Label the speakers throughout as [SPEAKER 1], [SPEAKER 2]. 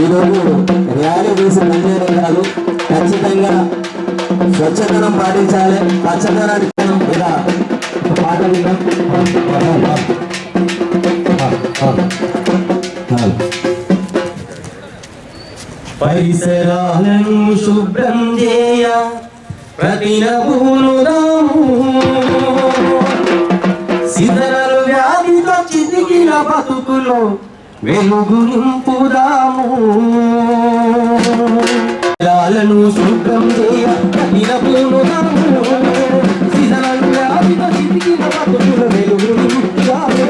[SPEAKER 1] ఈరోజు ర్యాలీ తీసి పనిచేయడం కాదు, ఖచ్చితంగా స్వచ్ఛతనం పాటించాలి. పచ్చదనానికి ఇలా పాట విన్నాం. పరిసరాలను శుభ్రం చేయ ప్రతినబూనుదాము, సిద్ధరలు వ్యాధితో చితికిన బతుకులో వెలుగు నింపుదాము. పరిసరాలను శుభ్రం చేయ ప్రతినబూనుదాము, సిద్ధరలు వ్యాధితో చితికిన బతుకులో వెలుగు నింపుదాము.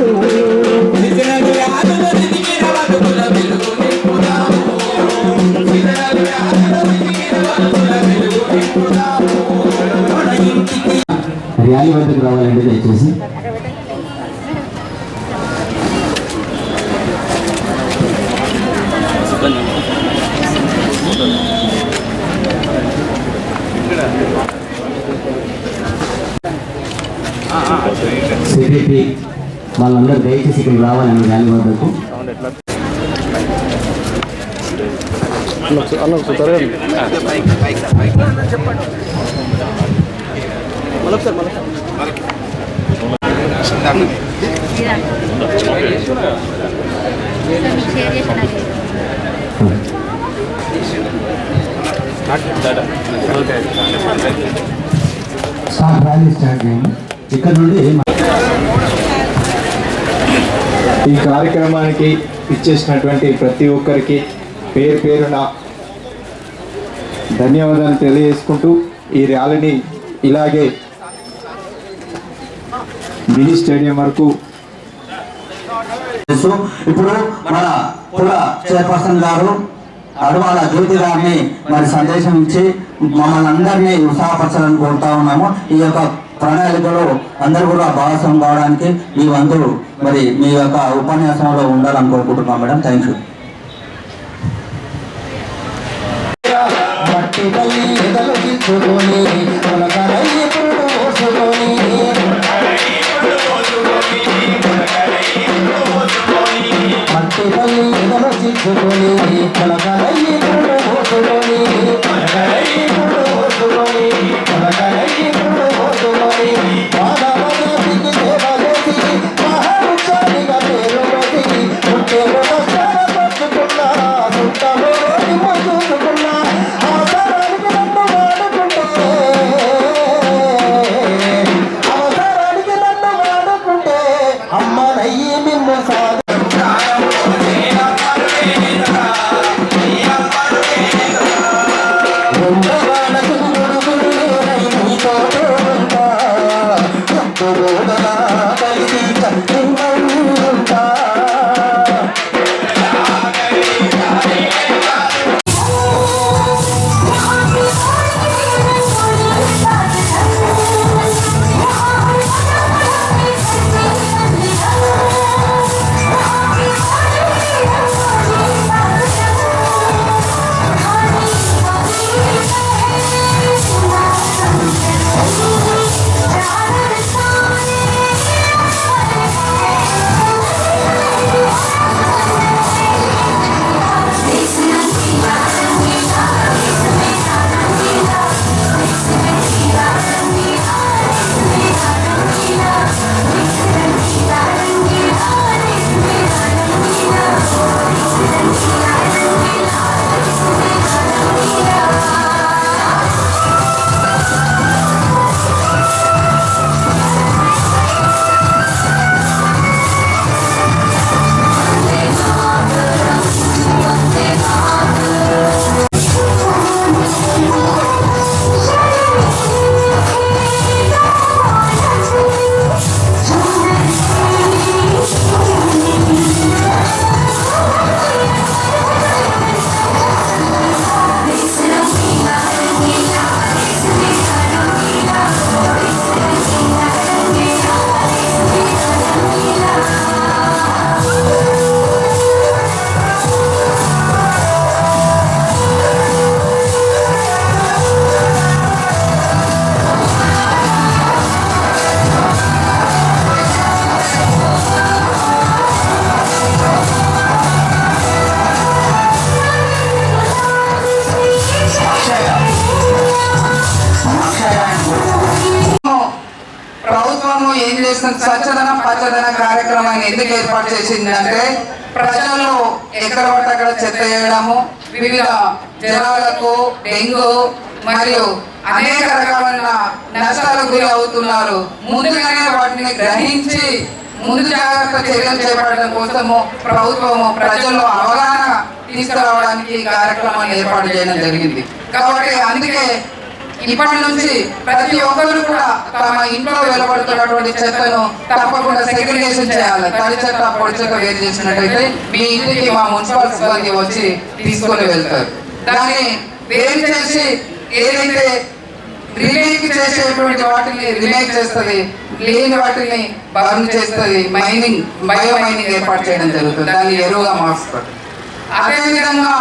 [SPEAKER 1] ర్యాలీ వద్దకు రావాలండి దయచేసి. సెక్రటరీ వాళ్ళందరూ దయచేసి ఇక్కడికి రావాలండి ర్యాలీ వద్దకు. ఇక్కడ నుండి
[SPEAKER 2] ఈ కార్యక్రమానికి ఇచ్చేసినటువంటి ప్రతి ఒక్కరికి పేరు పేరున ధన్యవాదాలు తెలియజేసుకుంటూ ఈ ర్యాలీని ఇలాగే మినీ స్టేడియం వరకు.
[SPEAKER 1] ఇప్పుడు మన కుల చైర్పర్సన్ గారు అడవాల జ్యోతి గారిని మరి సందేశం ఇచ్చి మమ్మల్ని అందరినీ ఉత్సాహపరచాలని కోరుతా ఉన్నాము. ఈ యొక్క ప్రణాళికలో అందరూ కూడా భాగస్వామ్యం కావడానికి మీ వంతు మరి మీ యొక్క ఉపన్యాసంలో ఉండాలని కోరుకుంటున్నాం మేడం. Thank you.
[SPEAKER 3] అమ్మ స్వచ్ఛదనం పచ్చదనం కార్యక్రమాన్ని ఎందుకు ఏర్పాటు చేసింది అంటే ప్రజల్లో ఎక్కడ పడితే అక్కడ చెత్త వేయడము, వివిధ జ్వరాలకు, డెంగ్యూ మరియు అనేక రకాలైన నష్టాలకు గురి అవుతున్నారు. ముందుగానే వాటిని గ్రహించి ముందు జాగ్రత్త చర్యలు చేపట్టడం కోసము ప్రభుత్వము ప్రజల్లో అవగాహన తీసుకురావడానికి ఈ కార్యక్రమాన్ని ఏర్పాటు చేయడం జరిగింది. కాబట్టి అందుకే ఇప్పటి నుంచి ప్రతి ఒక్కరు కూడా తమ ఇంట్లో వెలువడుతున్నటువంటి చెత్తను తప్పకుండా సెగ్రిగేషన్ చేయాలి. తడి చెత్త, పొడి చెత్త వేరు చేసినట్టయితే మీ ఇంటికి మా మున్సిపల్ సిబ్బంది వచ్చి తీసుకొని వెళ్తారు. దాన్ని వేరు చేసి ఏదైతే రిమేక్ చేసేటువంటి వాటిని రిమేక్ చేస్తుంది, లేని వాటిని బర్న్ చేస్తుంది, బయో మైనింగ్ ఏర్పాటు చేయడం జరుగుతుంది, దాన్ని ఎరువుగా మారుస్తుంది. అదేవిధంగా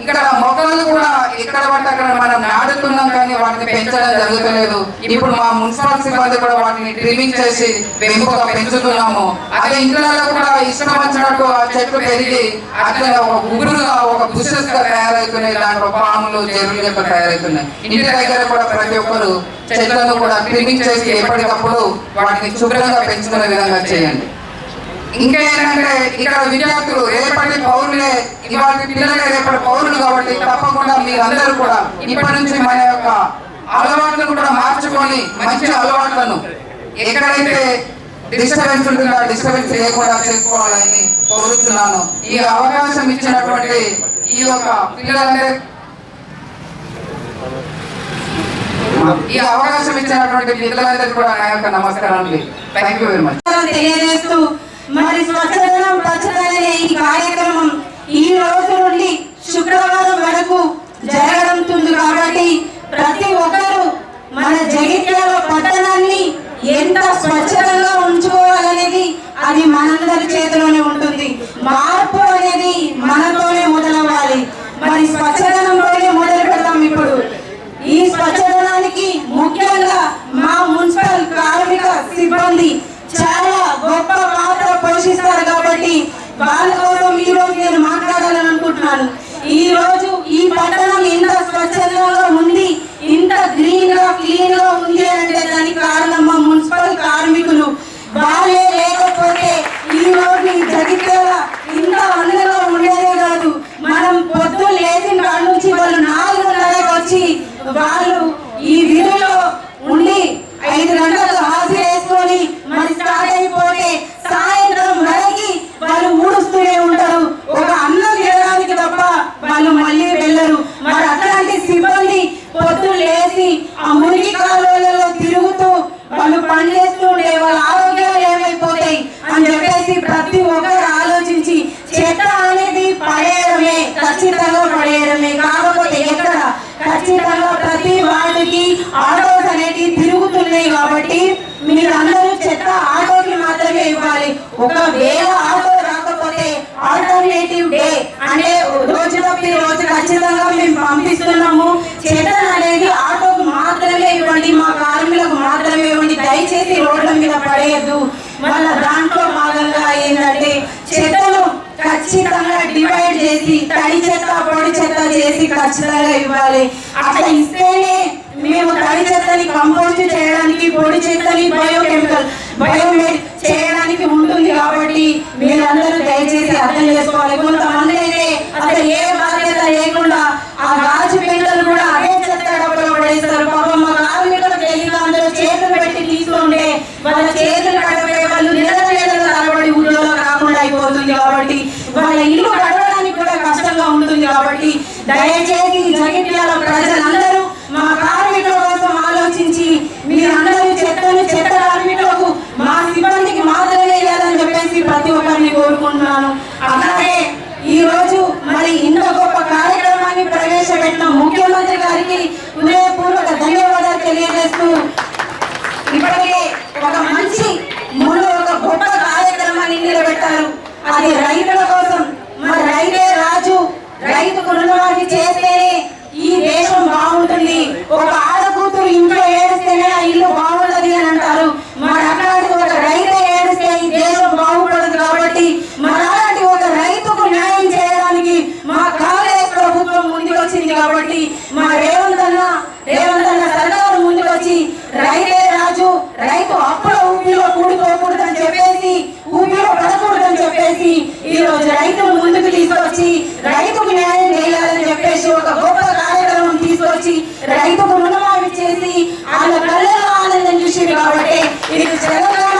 [SPEAKER 3] ఇక్కడ మొక్కలు కూడా ఎక్కడ పడితే అక్కడ మనం నాటుతున్నాం కానీ వాటిని పెంచడం జరుగుతలేదు. ఇప్పుడు మా మున్సిపల్ సిబ్బంది కూడా వాటిని ట్రిమింగ్ చేసి పెంపుగా పెంచుతున్నాము. అదే ఇంట్లో కూడా ఇష్టం వచ్చినట్టు ఆ చెట్లు పెరిగి అట్లా ఒక గుబురుగా, ఒక బుషెస్ గా తయారవుతున్నాయి. దాంట్లో పాములు, చెరువులు యొక్క తయారవుతున్నాయి. ఇంటి దగ్గర కూడా ప్రతి ఒక్కరు చెట్లను కూడా ట్రిమింగ్ చేసి ఎప్పటికప్పుడు వాటిని శుభ్రంగా పెంచుకునే విధంగా చేయండి. ఇంకా ఏంటంటే ఇక్కడ విద్యార్థులు రేపటి పౌరులే, ఇవాళ పిల్లలే రేపటి పౌరులు కాబట్టి తప్పకుండా మీరందరూ కూడా ఇప్పటి నుంచి మన యొక్క అలవాట్లను కూడా మార్చుకొని మంచి అలవాట్లను ఎక్కడైతే డిస్టర్బెన్స్ ఉంటుందో డిస్టర్బెన్స్ లేకుండా చేసుకోవాలని కోరుతున్నాను. ఈ అవకాశం ఇచ్చినటువంటి ఈ యొక్క పిల్లలందరికీ కూడా నా యొక్క నమస్కారాలు. Thank you very much.
[SPEAKER 4] తెలియజేస్తూ మరి స్వచ్ఛదనం పచ్చదనం ఈ కార్యక్రమం ఈ రోజు నుండి శుక్రవారం వరకు జరగనుంది కాబట్టి ప్రతి ఒక్కరూ మన జగిత్యాల పట్టణాన్ని ఎంత స్వచ్ఛంగా ఉంచుకోవాలనేది అది మనందరి చేతిలోనే ఉంటుంది. మార్పు అనేది మనతోనే మొదలవ్వాలి. మరి స్వచ్ఛదనంలోనే మొదలు పెడతాం. ఇప్పుడు ఈ స్వచ్ఛదనానికి ముఖ్యంగా మా మున్సిపల్ కార్మిక సిబ్బంది చాలా గొప్ప పాత్ర పోషిస్తారు కాబట్టి వాళ్ళ కోసం ఈ రోజు నేను మాట్లాడాలని అనుకుంటున్నాను. ఈ రోజు ఈ పట్టణం ఇంత స్వచ్ఛందంగా ఉంది, ఇంత గ్రీన్ గా క్లీన్ గా ఉంది అంటే దానికి కారణం మా మున్సిపల్ కార్మికులు. వాళ్ళే లేకపోతే ఈ రోజు ఈ జగిత్యాల ఇంత అందంగా ఉండేదే కాదు. మనం పొద్దున్న లేచిన కాడ నుంచి వాళ్ళు 4:30కి వచ్చి వాళ్ళు ఈ విధులో ఉండి 5 గంటలకు హాజరు వేసుకొని మరి స్టార్ట్ అయిపోతే సాయంత్రం వరకు వాళ్ళు ఊడుస్తూనే ఉంటారు. ఒక అన్నం తినడానికి తప్ప వాళ్ళు మళ్ళీ వెళ్ళరు. మరి అట్లాంటి సిబ్బంది పొద్దున్న లేచి ఆ మురికి కాలువలలో తిరుగుతూ వాళ్ళు పని చేస్తుంటే వాళ్ళ ఆరోగ్యాలు ఏమైపోతాయి అని చెప్పేసి ప్రతి ఒక్కరు ఆలోచించి చెత్త అనేది పడేయడమే, ఖచ్చితంగా పడేయడమే. కాకపోతే ఎక్కడ ఖచ్చితంగా ప్రతి వాటికి ఆటోస్ అనేటివి తిరుగుతున్నాయి కాబట్టి మీరందరూ చెత్త ఆటోకి మాత్రమే ఇవ్వాలి. ఒకవేళ ఆటో రాకపోతే ఆల్టర్నేటివ్ డే అంటే రోజు తప్పి రోజు ఖచ్చితంగా మేము పంపిస్తున్నాము. చెత్త అనేది ఆటోకు మాత్రమే ఇవ్వండి, మా కార్మికులకు మాత్రమే ఇవ్వండి. దయచేసి రోడ్ల మీద పడేయద్దు. మళ్ళీ దాంట్లో భాగంగా ఏంటంటే చెత్తను ఖచ్చితంగా డివైడ్ చేసి తడి చెత్త, పొడి చెత్త చేసి ఖచ్చితంగా ఇవ్వాలి. అట్లా ఇస్తేనే మేము తడి చెత్తని కంపోస్ట్ చేయడానికి, పొడి చెత్తని బయోమెడ్ చేయడానికి ఉంటుంది. కాబట్టి మీరందరూ దయచేసి అర్థం చేసుకోవాలి. కొంతమంది అయితే అసలు ఏ బాధ్యత లేకుండా ఆ గాజు పెంటలు కూడా అదే చెత్త డబ్బులో పడేస్తారు. పాపం మా కార్మికులు తెలియదు, అందరూ చేతులు పెట్టి తీసుకుంటే వాళ్ళ చేతులు కడపే వాళ్ళు నిలదలేదలు తరబడి ఊళ్ళో కాకుండా అయిపోతుంది. కాబట్టి వాళ్ళ ఇల్లు గడవడానికి కూడా కష్టంగా ఉంటుంది. కాబట్టి దయచేసి జగిత్యాల ప్రజలందరూ మా కార్మికుల కోసం ఆలోచించి మీరందరూ చెత్తను చెత్త కార్మికులకు, మా సిబ్బందికి మాత్రమే వేయాలని చెప్పేసి ప్రతి ఒక్కరిని కోరుకుంటున్నాను. అలాగే ఈ రోజు మరి ఇంత గొప్ప కార్యక్రమాన్ని ప్రవేశపెట్టిన ముఖ్యమంత్రి గారికి హృదయపూర్వక ధన్యవాదాలు తెలియజేస్తూ ఇప్పటికే ఒక మంచి ముందు ఒక గొప్ప కార్యక్రమాన్ని నిలబెట్టారు. అది రైతుల కోసం. మరి రైతే రాజు, రైతుకు రుణమాఫీ చేస్తేనే ఈ దేశం బాగుంటుంది. ఒక ఆడకూతురు ఇంట్లో ఏడిస్తేనే ఆ ఇల్లు బాగుంటుంది అని అంటారు. మరి అట్లాంటి ఒక రైతే ఏడిస్తే ఈ దేశం బాగుపడదు. కాబట్టి మరి అలాంటి ఒక రైతుకు న్యాయం చేయడానికి మా కాంగ్రెస్ ప్రభుత్వం ముందుకు వచ్చింది. కాబట్టి మా రేవంత్ అన్న సర్కారు ముందుకు వచ్చి రైతే రాజు, రైతు అప్పుల ఊపిలో కూడిపోకుండా చెప్పేసి ఈ రోజు రైతును ముందుకు తీసుకొచ్చి రైతుకు న్యాయం చేయాలని చెప్పేసి ఒక గొప్ప కార్యక్రమం తీసుకొచ్చి రైతుకు రుణమాఫీ చేసి వాళ్ళ కళ్ళలో ఆనందం చూసి కాబట్టి ఇది తెలంగాణ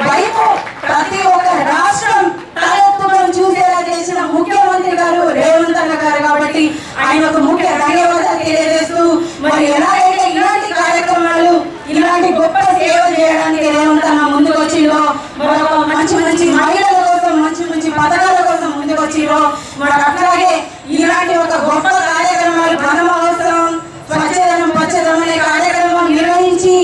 [SPEAKER 4] వైపు ప్రతి ఒక్క రాష్ట్రం తలెత్తుకొని చూసేలా చేసిన ముఖ్యమంత్రి గారు రేవంత్ అన్న గారు కాబట్టి ఆయనకు ముఖ్య ధన్యవాదాలు తెలియజేస్తూ మరి ఎలాగైతే ఇలాంటి కార్యక్రమాలు ఇలాంటి గొప్ప సేవ చేయడానికి రేవంత్ అన్న ముందుకు వచ్చిందో మరొక మంచి మంచి మహిళల కోసం మంచి మంచి పథకాల కోసం ముందుకు వచ్చిందో మరి అట్లాగే ఇలాంటి ఒక గొప్ప కార్యక్రమాలు మనం అవసరం స్వచ్ఛదనం పచ్చదనం అనే కార్యక్రమం నిర్వహించి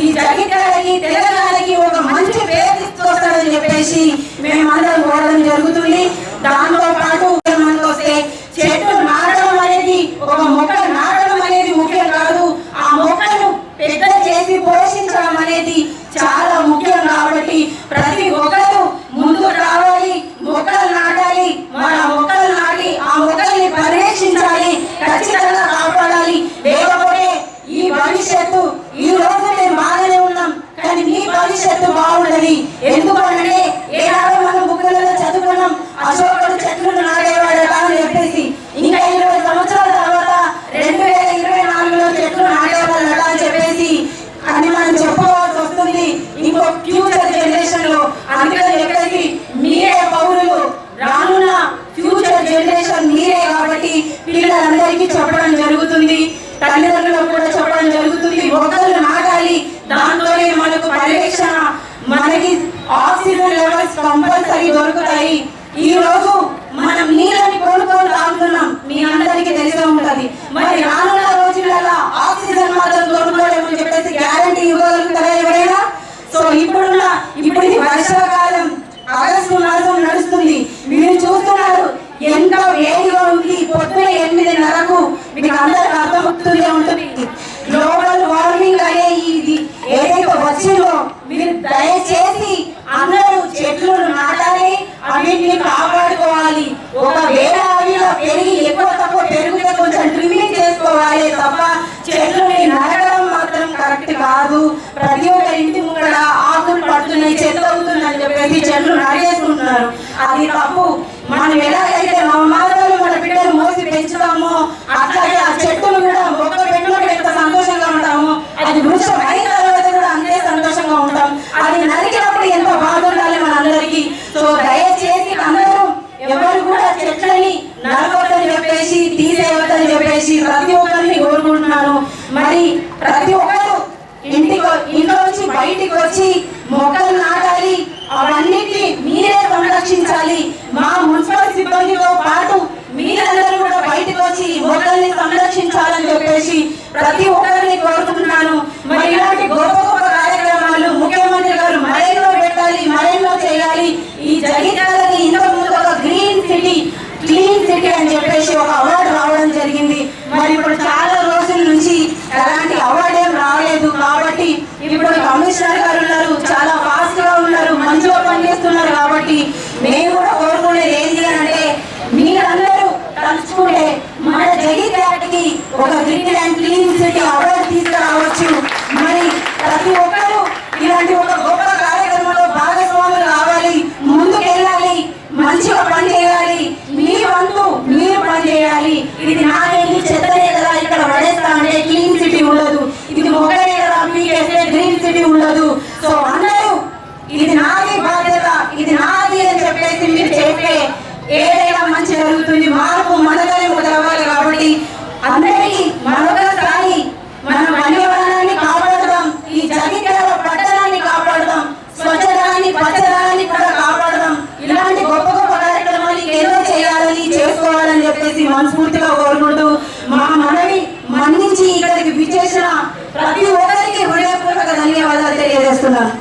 [SPEAKER 4] ఈ జగిత్యాలకి తెలంగాణకి ఒక మంచి పేరు తీసుకొస్తాడని చెప్పేసి మేమందరం కోరడం జరుగుతుంది. దాంతో పాటు మనకు వస్తే చెట్టు నాటడం అనేది ఒక మొక్క నాటడం అనేది ముఖ్యం కాదు, ఆ మొక్కను పెద్ద చేసి పోషించడం అనేది చాలా ముఖ్యం. కాబట్టి ప్రతి ఒక్కరు ముందుకు రావాలి, మొక్కలు నాటాలి, మన మొక్కలు నాటి ఆ మొక్కల్ని పరిరక్షించాలి, ఖచ్చితంగా కాపాడాలి. లేకపోతే ఈ భవిష్యత్తు ఈ రోజు మేము బాగానే ఉన్నాం కానీ మీ భవిష్యత్తు బాగుండదు. ఎందుకంటే ఏనాడో మనం బుక్కులలో చదువుకున్నాం అశోకుడు చెట్లు నాటేవాడట అని చెప్పేసి, ఇంకా 20 సంవత్సరాల తర్వాత 2024లో చెట్లు నాటేవాళ్ళట అని చెప్పేసి అని మనం చెప్పుకోవాల్సి వస్తుంది ఇంకో ఫ్యూచర్ జనరేషన్ లో. అందుకని చెప్పేసి మీరే పౌరులు, రానున్న ఫ్యూచర్ జనరేషన్ మీరే కాబట్టి పిల్లలందరికీ చెప్పడం జరుగుతుంది, తల్లిదండ్రులకు కూడా చెప్పడం జరుగుతుంది. మొక్కలు నాటాలి, దాంట్లోనే మనకు పరిరక్షణ, మనకి ఆక్సిజన్ లెవెల్స్ కంపల్సరీ దొరుకుతాయి. ఈ రోజు మనం నీళ్ళని కొనుక్కొని తాగుతున్నాం, మీ అందరికీ తెలిసే ఉంటది. మరి రానున్న రోజులలో ఆక్సిజన్ మాత్రం కొనుక్కోలేమని చెప్పేసి గ్యారంటీ ఇవ్వగలుగుతారా ఎవరైనా? సో ఇప్పుడు ఇది వర్షాకాలం, ఆగస్టు మాసం నడుస్తుంది, మీరు చూస్తున్నారు ఎంత వేడిగా ఉంది. పొద్దున 8:30కు మీకు అందరికి అర్థమవుతూనే ఉంటుంది. గ్లోబల్ వార్మింగ్ అనే ఇది ఏదైతే వచ్చిందో మీరు దయచేసి అందరూ చెట్లు నాటాలి, అన్నింటినీ కాపాడుకోవాలి. ఒకవేళ అవి పెరిగి ఎక్కువ తక్కువ పెరిగితే కొంచెం ట్రిమ్మింగ్ చేసుకోవాలి తప్ప చెట్లుని నరకడం మాత్రం కరెక్ట్ కాదు. ప్రతి ఒక్క ఇంటి ముంగడ ఆకులు పడుతున్నాయి, చెత్త అవుతుందని చెప్పేసి చెట్లు నరికేసుకుంటున్నారు, అది తప్పు. మనం ఎలాగైతే మార్గాలు మన బిడ్డలు మోసి పెంచుతామో అట్లాగే ఆ చెట్టును కూడా మొక్క పెట్టుబడి ఎంత సంతోషంగా ఉంటామో అది వృక్షం అయిన తర్వాత కూడా అంతే సంతోషంగా ఉంటాం. అది నరికినప్పుడు ఎంత బాధ ఉండాలి మనందరికీ. సో దయచేసి అందరూ ఎవరు కూడా చెట్లని నరకొద్దని చెప్పేసి తీసేయవద్దని చెప్పేసి ప్రతి ఒక్కరిని కోరుకుంటున్నాను. మరి ప్రతి ఒక్కరు ఇంట్లో నుంచి బయటికి వచ్చి మొక్కలు నాటాలి, అవన్నిటిని మీరే సంరక్షించాలి. మా మున్సిపల్ సిబ్బందితో పాటు మీరందరూ కూడా బయటకు వచ్చి మొక్కల్ని సంరక్షించాలని చెప్పేసి ప్రతి ఒక్కరిని కోరుకుంటున్నాను. మరి ఇలాంటి గొప్ప గొప్ప కార్యక్రమాలు ముఖ్యమంత్రి గారు మరెన్నో పెట్టాలి, మరెన్నో చేయాలి. ఈ జగిత్యాలని ఇంతకుముందు ఒక గ్రీన్ సిటీ, క్లీన్ సిటీ అని చెప్పేసి ఒక అవార్డు రావడం జరిగింది. మరి ఇప్పుడు చాలా రోజుల నుంచి ఎలాంటి అవార్డు ఏం రాలేదు. కాబట్టి ఇప్పుడు కమిషనర్ గారు ఉన్నారు, చాలా ఫాస్ట్ గా ఉన్నారు, మంచిగా పనిచేస్తున్నారు. కాబట్టి మేము కూడా కోరుకునేది ఏంటి అంటే మీరందరూ తలుచుకుంటే మన జగిత్యాలకి ఒక green and clean city award తీసుకురావచ్చు. మరి ప్రతి ఒక్కరూ ఇలాంటి ఒక గొప్ప కార్యక్రమంలో భాగస్వాములు కావాలి, ముందుకు వెళ్ళాలి, మంచిగా పని చేయాలి. మీ వంతు మీరు పని చేయాలి. ఇది నాకేంటి చెత్తనే కదా ఇక్కడ పడేస్తా అంటే క్లీన్ సిటీ ఉండదు, ఇది మొక్కనే కదా మీకైతే గ్రీన్ సిటీ ఉండదు. సో అందరూ ఇది నాది బాధ్యత, ఇది నాది అని చెప్పేసి మీరు చేస్తే ఏదైనా మంచి జరుగుతుంది. మార్పు మనగానే మొదలవ్వాలి. కాబట్టి అందరికీ మరొకసారి మన పర్యావరణాన్ని కాపాడుదాం, ఈ జగిత్యాల పట్టణాన్ని కాపాడుదాం, స్వచ్ఛదాన్ని పచ్చదనాన్ని కూడా కాపాడుదాం. ఇలాంటి గొప్ప గొప్ప కార్యక్రమాలు ఏదో చేయాలని చేసుకోవాలని చెప్పేసి మనస్ఫూర్తిగా కోరుకుంటూ మా మనవి మన్నించి ఇక్కడికి విచ్చేసిన ప్రతి ఒక్కరికి హృదయపూర్వక ధన్యవాదాలు తెలియజేస్తున్నాను.